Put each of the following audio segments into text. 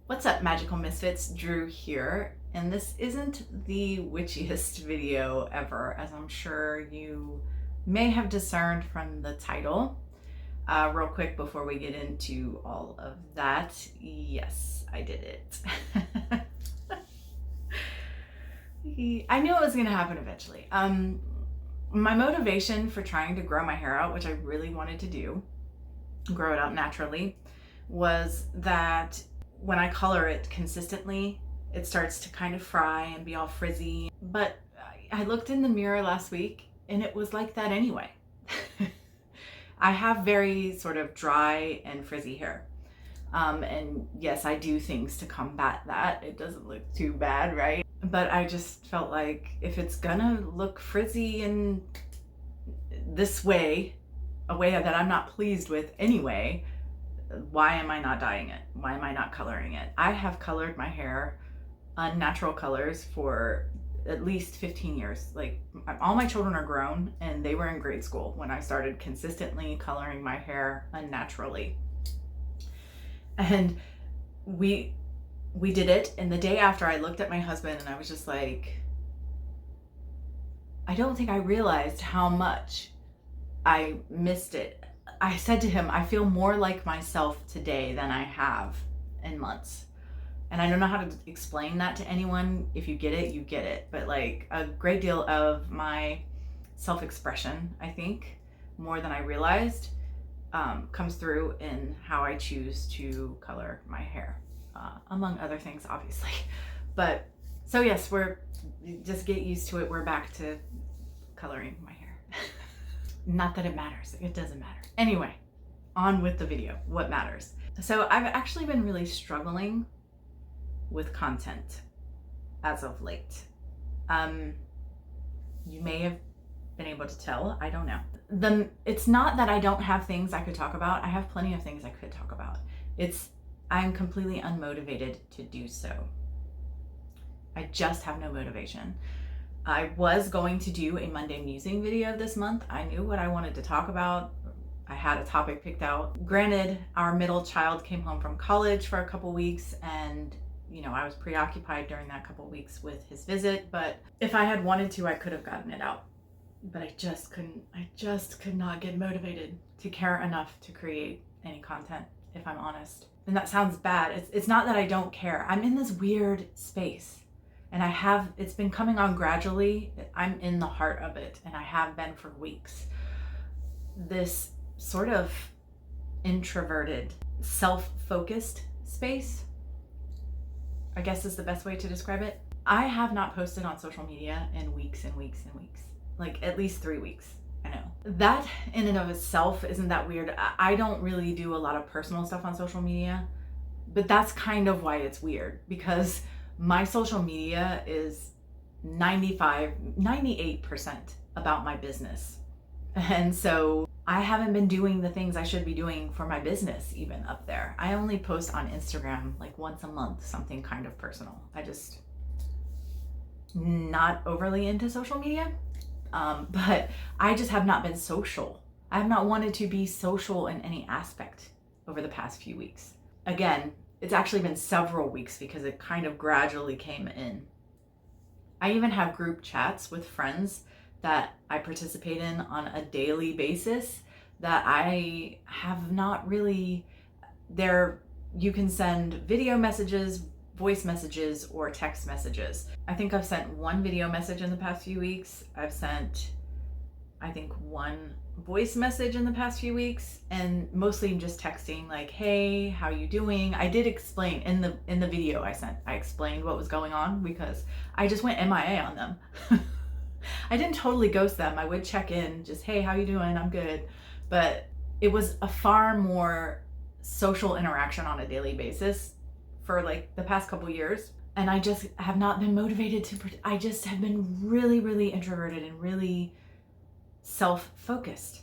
What's up, Magical Misfits? Drew here, and this isn't the witchiest video ever, as I'm sure you may have discerned from the title. Real quick before we get into all of that, yes, I did it. I knew it was going to happen eventually. My motivation for trying to grow my hair out, which I really wanted to do, grow it out naturally, was that when I color it consistently, it starts to kind of fry and be all frizzy. But I looked in the mirror last week and it was like that anyway. I have very sort of dry and frizzy hair. And yes, I do things to combat that. It doesn't look too bad, right? But I just felt like if it's gonna look frizzy and this way, a way that I'm not pleased with anyway, why am I not dyeing it? Why am I not coloring it? I have colored my hair unnatural colors for at least 15 years. Like, all my children are grown and they were in grade school when I started consistently coloring my hair unnaturally. And we did it, and the day after I looked at my husband and I was just like, I don't think I realized how much I missed it. I said to him, I feel more like myself today than I have in months. And I don't know how to explain that to anyone. If you get it, you get it. But like, a great deal of my self-expression, I think, more than I realized, comes through in how I choose to color my hair, among other things, obviously. But so yes, just get used to it. We're back to coloring my hair. Not that it matters. It doesn't matter. Anyway, on with the video. What matters? So I've actually been really struggling with content as of late. You may have been able to tell. I don't know. It's not that I don't have things I could talk about. I have plenty of things I could talk about. I'm completely unmotivated to do so. I just have no motivation. I was going to do a Monday musing video this month. I knew what I wanted to talk about. I had a topic picked out. Granted, our middle child came home from college for a couple weeks, and I was preoccupied during that couple weeks with his visit, but if I had wanted to, I could have gotten it out. But I just couldn't. I just could not get motivated to care enough to create any content, if I'm honest. And that sounds bad. It's not that I don't care. I'm in this weird space. And it's been coming on gradually. I'm in the heart of it, and I have been for weeks. This sort of introverted, self-focused space, I guess is the best way to describe it. I have not posted on social media in weeks and weeks and weeks, like at least 3 weeks. I know. That in and of itself isn't that weird. I don't really do a lot of personal stuff on social media, but that's kind of why it's weird, because my social media is 98% about my business. And so I haven't been doing the things I should be doing for my business even up there. I only post on Instagram like once a month, something kind of personal. Not overly into social media, but I just have not been social. I have not wanted to be social in any aspect over the past few weeks. Again, it's actually been several weeks because it kind of gradually came in. I even have group chats with friends that I participate in on a daily basis that I have not really, you can send video messages, voice messages, or text messages. I think I've sent one video message in the past few weeks. I've sent, I think, one voice message in the past few weeks, and mostly just texting like, hey, how you doing? I did explain in the video I explained what was going on because I just went MIA on them. I didn't totally ghost them. I would check in, just, hey, how you doing? I'm good. But it was a far more social interaction on a daily basis for like the past couple years. And I just have not been motivated I just have been really, really introverted and really self-focused.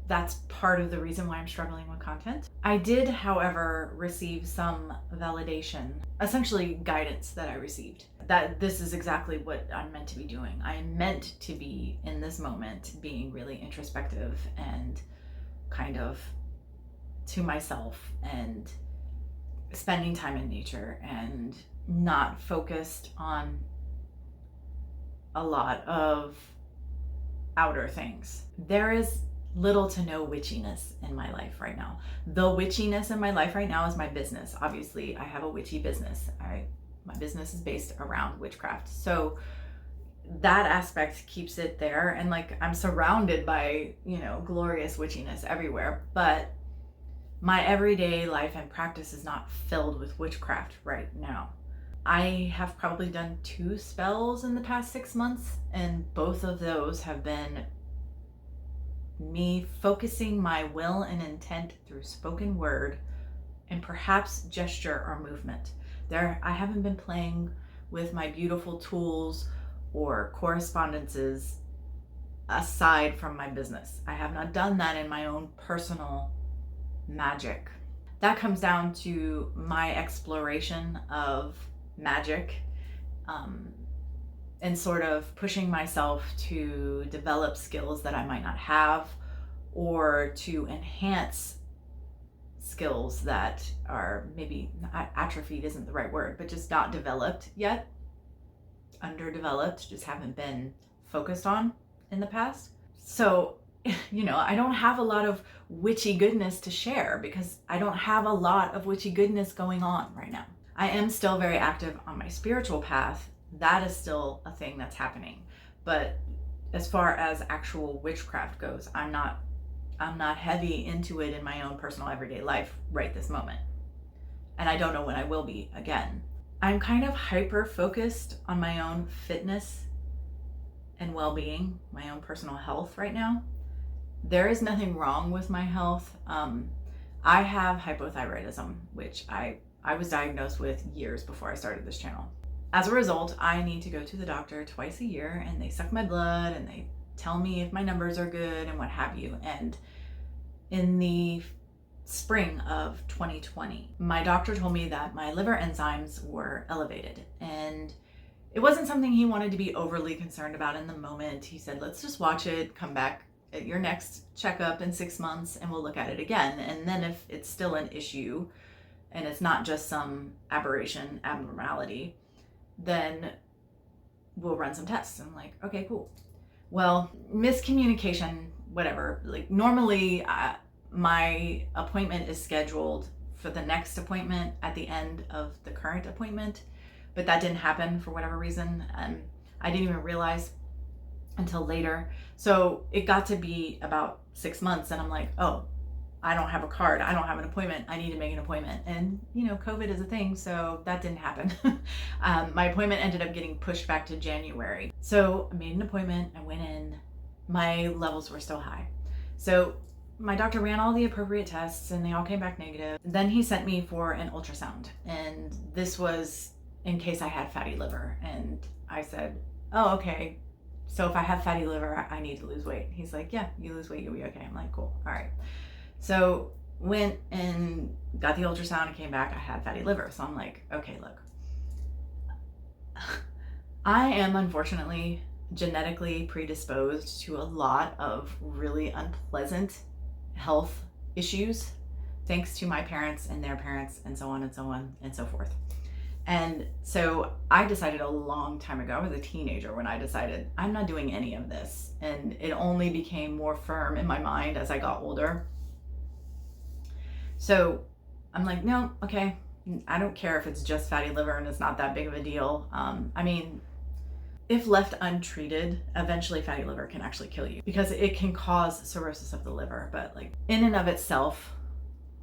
That's part of the reason why I'm struggling with content. I did, however, receive some validation, essentially guidance that I received, that this is exactly what I'm meant to be doing. I am meant to be in this moment being really introspective and kind of to myself and spending time in nature and not focused on a lot of outer things. There is little to no witchiness in my life right now. The witchiness in my life right now is my business. Obviously, I have a witchy business. My business is based around witchcraft. So that aspect keeps it there, and like I'm surrounded by, glorious witchiness everywhere, but my everyday life and practice is not filled with witchcraft right now. I have probably done 2 spells in the past 6 months, and both of those have been me focusing my will and intent through spoken word and perhaps gesture or movement. I haven't been playing with my beautiful tools or correspondences aside from my business. I have not done that in my own personal magic. That comes down to my exploration of magic, and sort of pushing myself to develop skills that I might not have, or to enhance skills that are maybe atrophied isn't the right word, but just not developed yet, underdeveloped, just haven't been focused on in the past. So, I don't have a lot of witchy goodness to share because I don't have a lot of witchy goodness going on right now. I am still very active on my spiritual path. That is still a thing that's happening. But as far as actual witchcraft goes, I'm not heavy into it in my own personal everyday life right this moment. And I don't know when I will be again. I'm kind of hyper focused on my own fitness and well-being, my own personal health right now. There is nothing wrong with my health. I have hypothyroidism, which I was diagnosed with years before I started this channel. As a result, I need to go to the doctor twice a year, and they suck my blood and they tell me if my numbers are good and what have you. And in the spring of 2020, my doctor told me that my liver enzymes were elevated, and it wasn't something he wanted to be overly concerned about in the moment. He said, let's just watch it, come back at your next checkup in 6 months and we'll look at it again. And then if it's still an issue and it's not just some abnormality, then we'll run some tests. I'm like, okay, cool. Well, miscommunication, whatever. Like normally my appointment is scheduled for the next appointment at the end of the current appointment, but that didn't happen for whatever reason. I didn't even realize until later. So it got to be about 6 months and I'm like, oh, I don't have a card. I don't have an appointment. I need to make an appointment. And COVID is a thing, so that didn't happen. My appointment ended up getting pushed back to January. So I made an appointment. I went in. My levels were still high. So my doctor ran all the appropriate tests and they all came back negative. Then he sent me for an ultrasound. And this was in case I had fatty liver. And I said, oh, okay. So if I have fatty liver, I need to lose weight. He's like, yeah, you lose weight, you'll be okay. I'm like, cool. All right. So went and got the ultrasound and came back. I had fatty liver. So I'm like, okay, look, I am unfortunately genetically predisposed to a lot of really unpleasant health issues, thanks to my parents and their parents and so on and so on and so forth. And so I decided a long time ago, I was a teenager when I decided I'm not doing any of this. And it only became more firm in my mind as I got older. So I'm like, no, okay, I don't care if it's just fatty liver and it's not that big of a deal. I mean, if left untreated, eventually fatty liver can actually kill you because it can cause cirrhosis of the liver. But like in and of itself,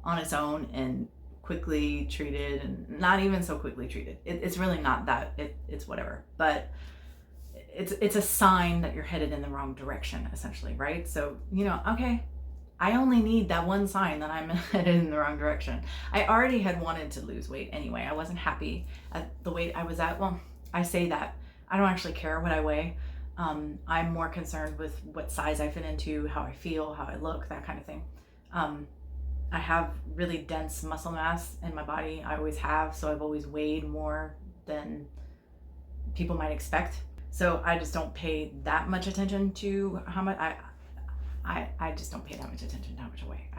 on its own and quickly treated, and not even so quickly treated, it's really not that, it's whatever. But it's a sign that you're headed in the wrong direction, essentially, right? So, okay, I only need that one sign that I'm headed in the wrong direction. I already had wanted to lose weight anyway. I wasn't happy at the weight I was at. Well, I say that. I don't actually care what I weigh. I'm more concerned with what size I fit into, how I feel, how I look, that kind of thing. I have really dense muscle mass in my body. I always have, so I've always weighed more than people might expect. So I just don't pay that much attention to how much I just don't pay that much attention to how much I weigh.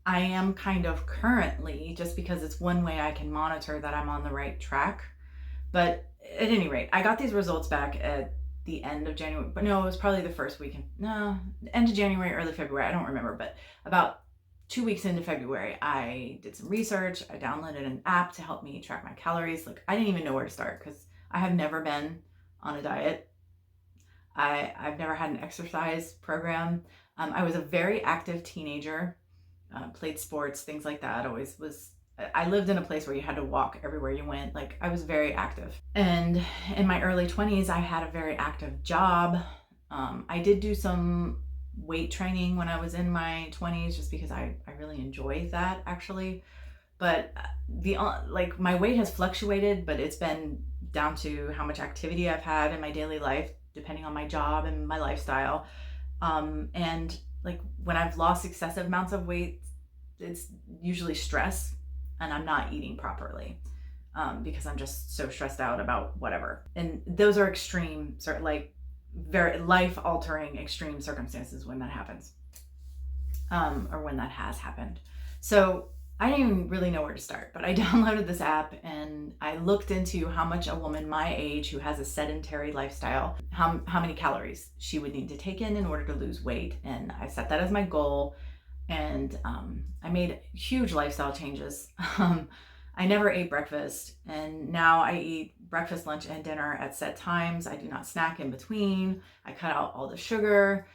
I am kind of currently, just because it's one way I can monitor that I'm on the right track. But at any rate, I got these results back at the end of January, but no, it was probably the first week, no, end of January, early February, I don't remember, but about 2 weeks into February, I did some research. I downloaded an app to help me track my calories. Like, I didn't even know where to start because I have never been on a diet. I've never had an exercise program. I was a very active teenager, played sports, things like that. Always was. I lived in a place where you had to walk everywhere you went. Like, I was very active. And in my early 20s, I had a very active job. I did do some weight training when I was in my 20s just because I really enjoy that, actually. But like, my weight has fluctuated, but it's been down to how much activity I've had in my daily life, depending on my job and my lifestyle. And like, when I've lost excessive amounts of weight, it's usually stress, and I'm not eating properly because I'm just so stressed out about whatever. And those are extreme, sort of like very life-altering extreme circumstances when that happens, or when that has happened. So I didn't even really know where to start, but I downloaded this app and I looked into how much a woman my age who has a sedentary lifestyle, how many calories she would need to take in order to lose weight. And I set that as my goal. And I made huge lifestyle changes. I never ate breakfast, and now I eat breakfast, lunch, and dinner at set times. I do not snack in between. I cut out all the sugar,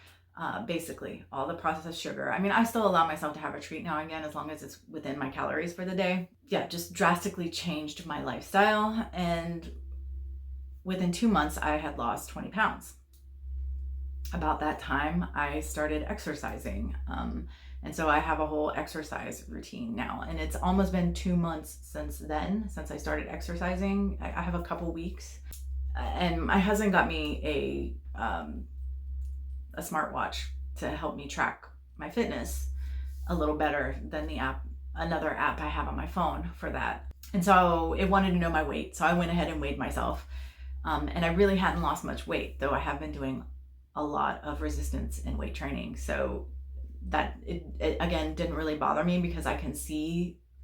basically all the processed sugar. I mean, I still allow myself to have a treat now and again as long as it's within my calories for the day. Yeah, just drastically changed my lifestyle, and within 2 months, I had lost 20 pounds. About that time, I started exercising. And so I have a whole exercise routine now, and it's almost been 2 months since then, since I started exercising. I have a couple weeks, and my husband got me a smartwatch to help me track my fitness a little better than the app, another app I have on my phone for that. And so it wanted to know my weight, so I went ahead and weighed myself, and I really hadn't lost much weight, though I have been doing a lot of resistance and weight training. So that it again didn't really bother me because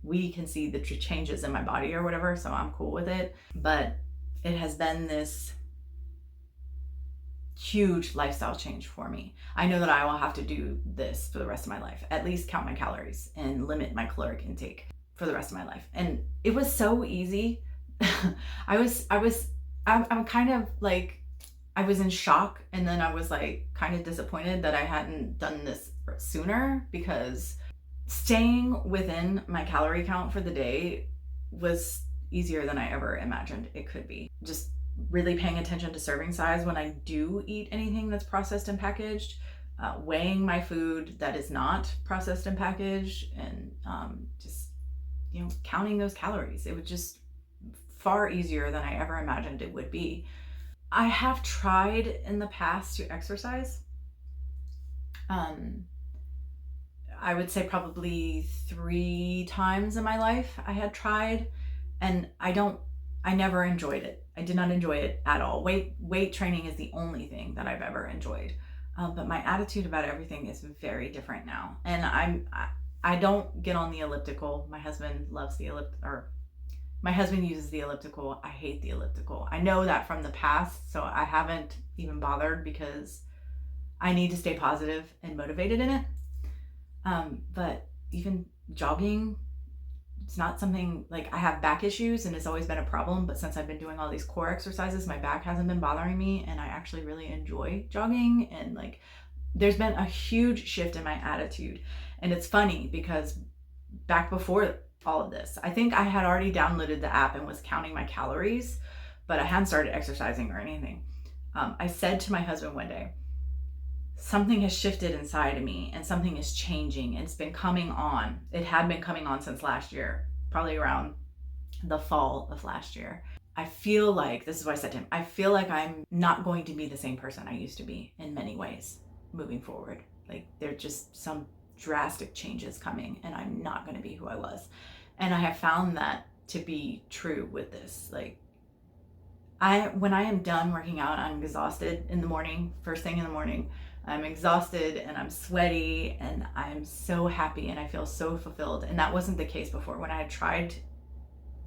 we can see the changes in my body or whatever, so I'm cool with it. But it has been this huge lifestyle change for me. I know that I will have to do this for the rest of my life, at least count my calories and limit my caloric intake for the rest of my life. And it was so easy. I'm kind of like, I was in shock, and then I was like kind of disappointed that I hadn't done this sooner, because staying within my calorie count for the day was easier than I ever imagined it could be. Just really paying attention to serving size when I do eat anything that's processed and packaged, weighing my food that is not processed and packaged, and just, counting those calories. It was just far easier than I ever imagined it would be. I have tried in the past to exercise. I would say probably 3 times in my life I had tried, and I never enjoyed it. I did not enjoy it at all. Weight training is the only thing that I've ever enjoyed. But my attitude about everything is very different now. And I don't get on the elliptical. My husband loves the my husband uses the elliptical. I hate the elliptical. I know that from the past, so I haven't even bothered because I need to stay positive and motivated in it. But even jogging, it's not something, like, I have back issues and it's always been a problem, but since I've been doing all these core exercises, my back hasn't been bothering me, and I actually really enjoy jogging. And like, there's been a huge shift in my attitude. And it's funny because back before all of this, I think I had already downloaded the app and was counting my calories, but I hadn't started exercising or anything. I said to my husband one day, something has shifted inside of me and something is changing. It's been coming on. It had been coming on since last year, probably around the fall of last year. I feel like, this is what I said to him, I feel like I'm not going to be the same person I used to be in many ways moving forward. Like, there's just some drastic changes coming, and I'm not going to be who I was. And I have found that to be true with this. Like, when I am done working out, I'm exhausted in the morning, first thing in the morning. I'm exhausted and I'm sweaty and I'm so happy and I feel so fulfilled. And that wasn't the case before. When I had tried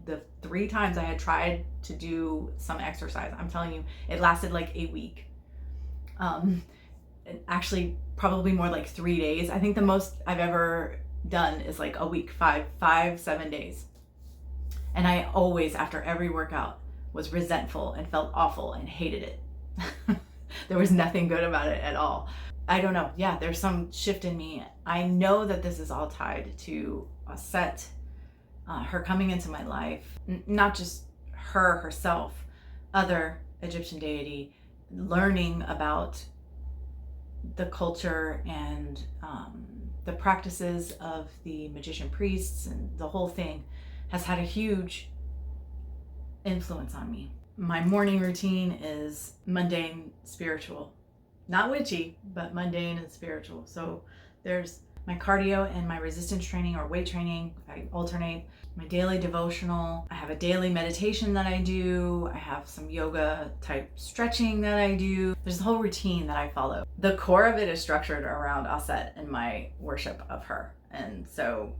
the 3 times I had tried to do some exercise, I'm telling you, it lasted like a week. Actually, probably more like 3 days. I think the most I've ever done is like a week, 7 days. And I always, after every workout, was resentful and felt awful and hated it. There was nothing good about it at all. I don't know. Yeah, there's some shift in me. I know that this is all tied to Aset, her coming into my life, not just her herself, other Egyptian deity, learning about the culture and the practices of the magician priests, and the whole thing has had a huge influence on me. My morning routine is mundane, spiritual, not witchy, but mundane and spiritual. So there's my cardio and my resistance training or weight training. I alternate. My daily devotional. I have a daily meditation that I do. I have some yoga type stretching that I do. There's a whole routine that I follow. The core of it is structured around Aset and my worship of her. And so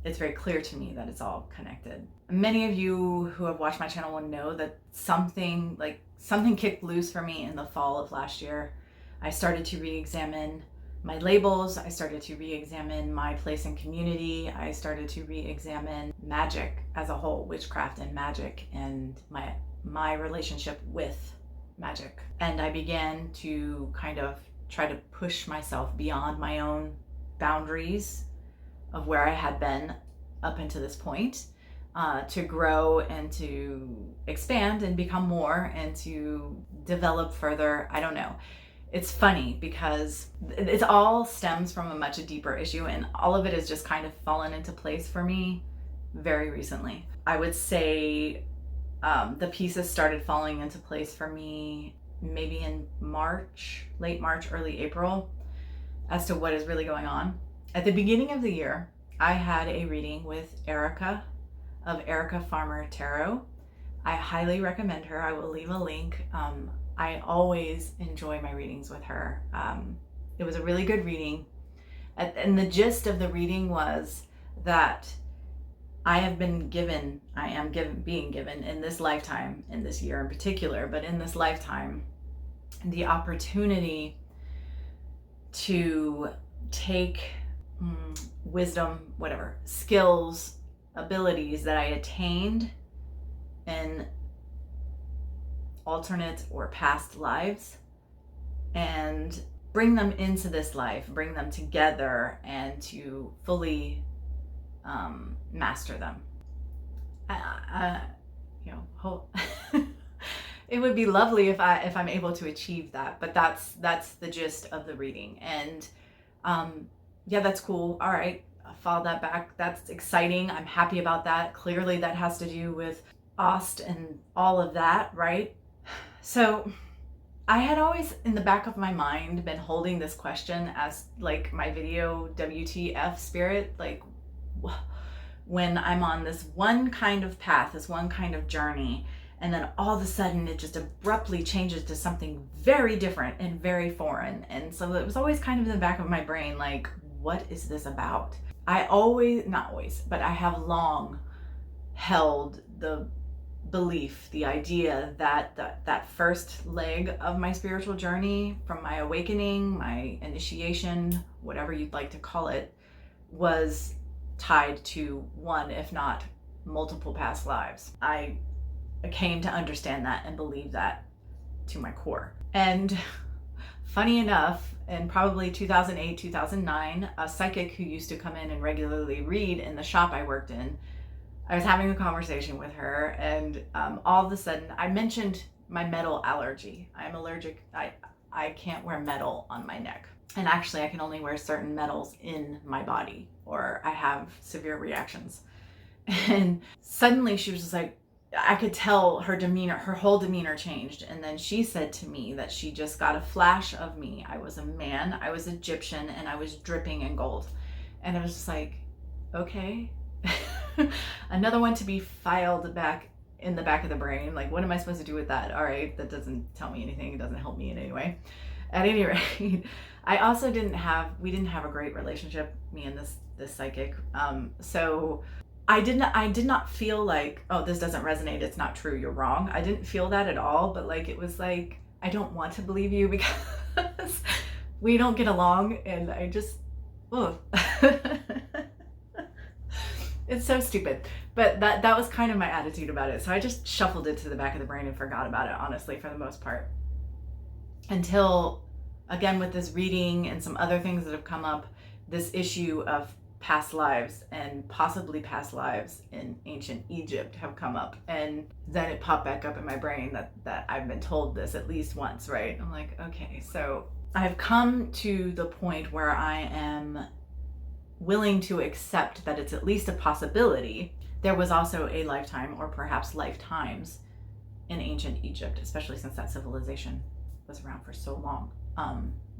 it's very clear to me that it's all connected. Many of you who have watched my channel will know that something kicked loose for me in the fall of last year. I started to re-examine my labels. I started to re-examine my place in community. I started to re-examine magic as a whole, witchcraft and magic, and my relationship with magic. And I began to kind of try to push myself beyond my own boundaries of where I had been up until this point, to grow and to expand and become more and to develop further. I don't know. It's funny because it all stems from a much deeper issue, and all of it has just kind of fallen into place for me very recently. I would say the pieces started falling into place for me maybe in March, late March, early April, as to what is really going on. At the beginning of the year, I had a reading with Erika of Erika Farmer Tarot. I highly recommend her. I will leave a link. I always enjoy my readings with her. It was a really good reading. And the gist of the reading was that I am being given in this lifetime, in this year in particular, but in this lifetime, the opportunity to take wisdom, whatever, skills, abilities that I attained in alternate or past lives and bring them into this life, bring them together, and to fully master them. It would be lovely if I'm able to achieve that, but that's the gist of the reading. And yeah, that's cool. All right, I'll follow that back. That's exciting. I'm happy about that. Clearly that has to do with Ost and all of that, right? So I had always in the back of my mind been holding this question as like my video WTF spirit, like when I'm on this one kind of path, this one kind of journey, and then all of a sudden it just abruptly changes to something very different and very foreign. And so it was always kind of in the back of my brain, like, what is this about? I always, not always, but I have long held the belief, the idea that that first leg of my spiritual journey, from my awakening, my initiation, whatever you'd like to call it, was tied to one, if not multiple past lives. I came to understand that and believe that to my core. And funny enough, in probably 2008, 2009, a psychic who used to come in and regularly read in the shop I worked in, I was having a conversation with her, and all of a sudden I mentioned my metal allergy. I'm allergic. I can't wear metal on my neck. And actually I can only wear certain metals in my body, or I have severe reactions. And suddenly she was just like, I could tell her demeanor, her whole demeanor changed. And then she said to me that she just got a flash of me. I was a man, I was Egyptian, and I was dripping in gold. And I was just like, okay. Another one to be filed back in the back of the brain. Like, what am I supposed to do with that? All right, that doesn't tell me anything. It doesn't help me in any way. At any rate, I also we didn't have a great relationship, me and this psychic. So I did not feel like, oh, this doesn't resonate, it's not true, you're wrong. I didn't feel that at all, but like, it was like, I don't want to believe you because we don't get along, and I just, oh. It's so stupid. But that was kind of my attitude about it. So I just shuffled it to the back of the brain and forgot about it, honestly, for the most part. Until, again, with this reading and some other things that have come up, this issue of past lives and possibly past lives in ancient Egypt have come up. And then it popped back up in my brain that I've been told this at least once, right? I'm like, okay, so I've come to the point where I am willing to accept that it's at least a possibility. There was also a lifetime, or perhaps lifetimes, in ancient Egypt, especially since that civilization was around for so long.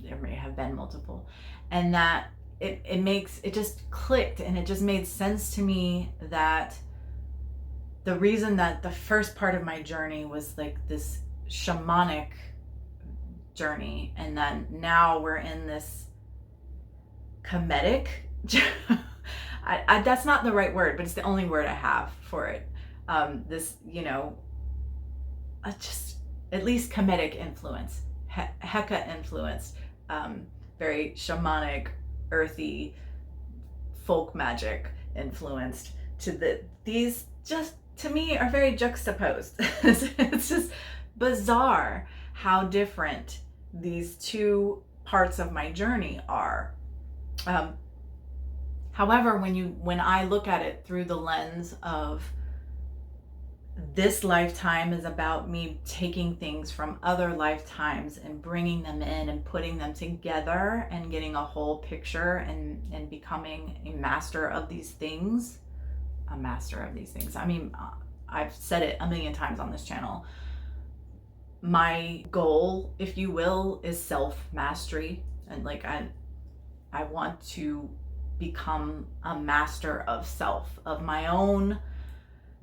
There may have been multiple, and that it just clicked, and it just made sense to me that the reason that the first part of my journey was like this shamanic journey, and then now we're in this comedic that's not the right word, but it's the only word I have for it. This, just at least comedic influence, Heka influenced, very shamanic, earthy, folk magic influenced. These just, to me, are very juxtaposed. It's just bizarre how different these two parts of my journey are. However, when I look at it through the lens of this lifetime is about me taking things from other lifetimes and bringing them in and putting them together and getting a whole picture and becoming a master of these things. A master of these things. I mean, I've said it a million times on this channel. My goal, if you will, is self-mastery. And like, I want to become a master of self, of my own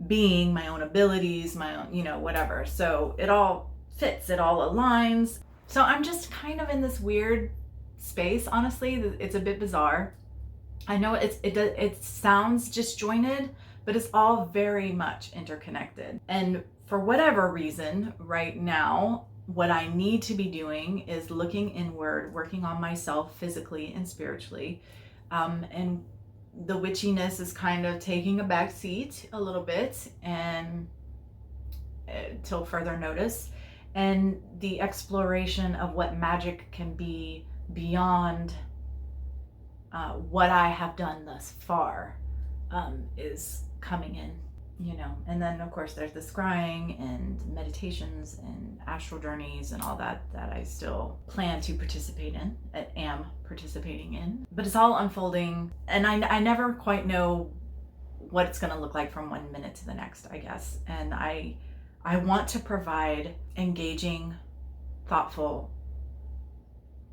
being, my own abilities, my own, whatever. So it all fits, it all aligns. So I'm just kind of in this weird space, honestly. It's a bit bizarre. I know it sounds disjointed, but it's all very much interconnected. And for whatever reason, right now, what I need to be doing is looking inward, working on myself physically and spiritually. And the witchiness is kind of taking a back seat a little bit, and till further notice. And the exploration of what magic can be beyond what I have done thus far is coming in. And then of course there's the scrying and meditations and astral journeys and all that I still plan to participate in, am participating in. But it's all unfolding, and I never quite know what it's going to look like from one minute to the next, I guess. And I want to provide engaging, thoughtful,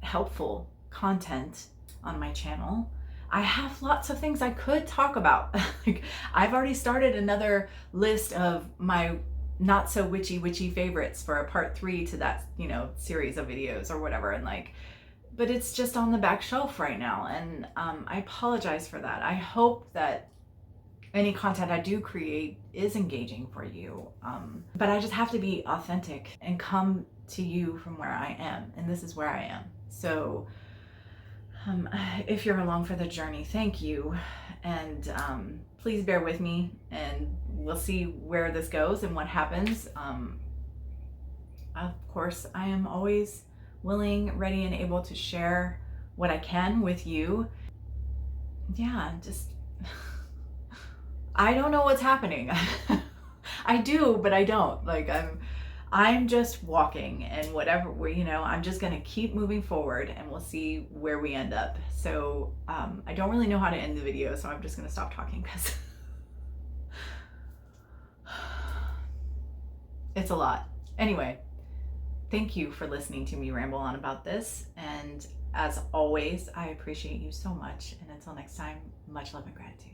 helpful content on my channel. I have lots of things I could talk about. Like, I've already started another list of my not so witchy favorites for a part 3 to that, series of videos or whatever. And but it's just on the back shelf right now. And I apologize for that. I hope that any content I do create is engaging for you. But I just have to be authentic and come to you from where I am. And this is where I am. So if you're along for the journey, thank you. And please bear with me, and we'll see where this goes and what happens. Of course, I am always willing, ready, and able to share what I can with you. Yeah, just, I don't know what's happening. I do, but I don't. Like, I'm just walking, and whatever, I'm just going to keep moving forward, and we'll see where we end up. So I don't really know how to end the video, so I'm just going to stop talking because it's a lot. Anyway, thank you for listening to me ramble on about this. And as always, I appreciate you so much. And until next time, much love and gratitude.